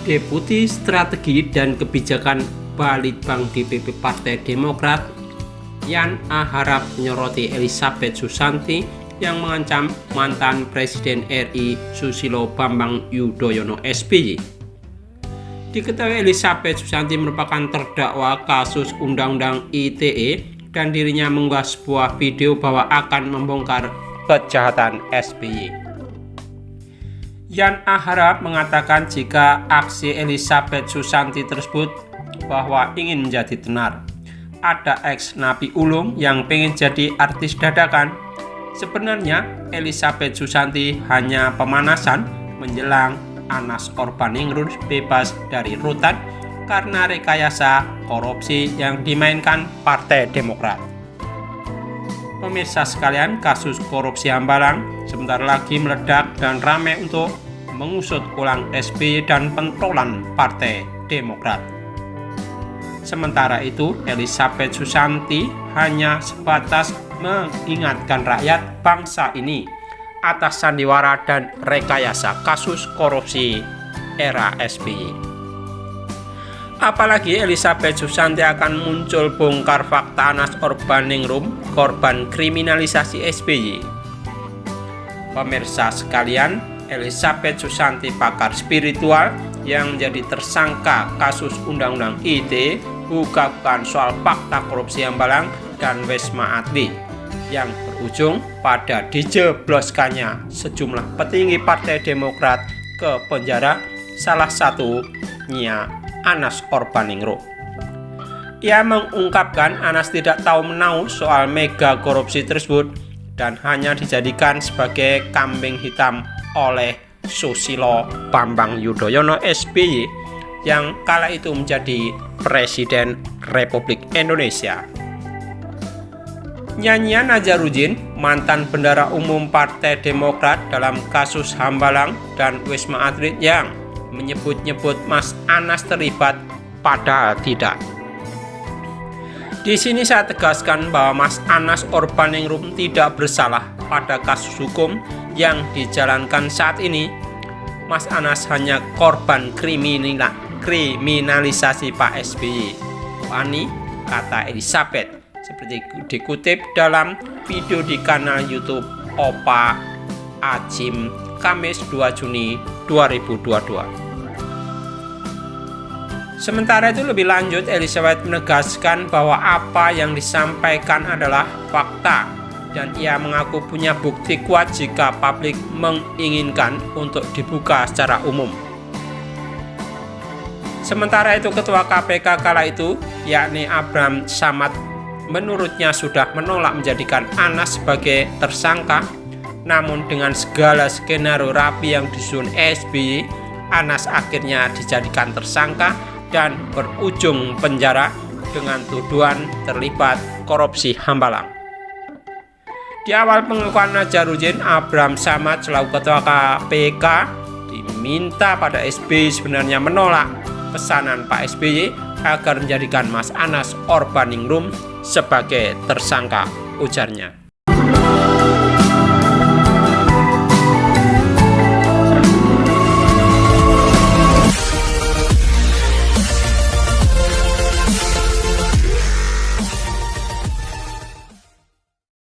Deputi Strategi dan Kebijakan Balitbang DPP Partai Demokrat, Yan A. Harap menyoroti Elizabeth Susanti yang mengancam mantan Presiden RI Susilo Bambang Yudhoyono SBY. Diketahui Elizabeth Susanti merupakan terdakwa kasus Undang-Undang ITE dan dirinya mengunggah sebuah video bahwa akan membongkar kejahatan SBY. Yan A. Harap mengatakan jika aksi Elizabeth Susanti tersebut bahwa ingin menjadi tenar. Ada ex-napi ulung yang pengen jadi artis dadakan. Sebenarnya Elizabeth Susanti hanya pemanasan menjelang Anas Urbaningrum bebas dari rutan karena rekayasa korupsi yang dimainkan Partai Demokrat. Pemirsa sekalian, kasus korupsi Hambalang sebentar lagi meledak dan ramai untuk mengusut ulang SBY dan pentolan Partai Demokrat. Sementara itu, Elizabeth Susanti hanya sebatas mengingatkan rakyat bangsa ini atas sandiwara dan rekayasa kasus korupsi era SBY. Apalagi Elizabeth Susanti akan muncul bongkar fakta Anas Urbaningrum, korban kriminalisasi SBY. Pemirsa sekalian, Elizabeth Susanti, pakar spiritual yang menjadi tersangka kasus Undang-Undang ITE, bukan soal fakta korupsi Hambalang dan Wisma Atlet yang berujung pada dijebloskannya sejumlah petinggi Partai Demokrat ke penjara, salah satunya Anas Urbaningrum. Ia mengungkapkan Anas tidak tahu menahu soal mega korupsi tersebut dan hanya dijadikan sebagai kambing hitam oleh Susilo Bambang Yudhoyono SBY yang kala itu menjadi Presiden Republik Indonesia. Nyanyian Nazarudin, mantan bendara umum Partai Demokrat dalam kasus Hambalang dan Wisma Atlet yang menyebut-nyebut Mas Anas terlibat, padahal tidak. Di sini saya tegaskan bahwa Mas Anas Urbaningrum tidak bersalah pada kasus hukum yang dijalankan saat ini. Mas Anas hanya korban kriminalisasi Pak SBY. Wani, kata Elizabeth, seperti dikutip dalam video di kanal YouTube Opa Ajim Kamis 2 Juni 2022. Sementara itu lebih lanjut, Elizabeth menegaskan bahwa apa yang disampaikan adalah fakta dan ia mengaku punya bukti kuat jika publik menginginkan untuk dibuka secara umum. Sementara itu Ketua KPK kala itu, yakni Abraham Samad, menurutnya sudah menolak menjadikan Anas sebagai tersangka. Namun dengan segala skenario rapi yang disusun SBY, Anas akhirnya dijadikan tersangka dan berujung penjara dengan tuduhan terlibat korupsi Hambalang. Di awal pengakuan Nazarudin, Abraham Samad selaku Ketua KPK diminta pada SBY sebenarnya menolak pesanan Pak SBY agar menjadikan Mas Anas Urbaningrum sebagai tersangka, ujarnya.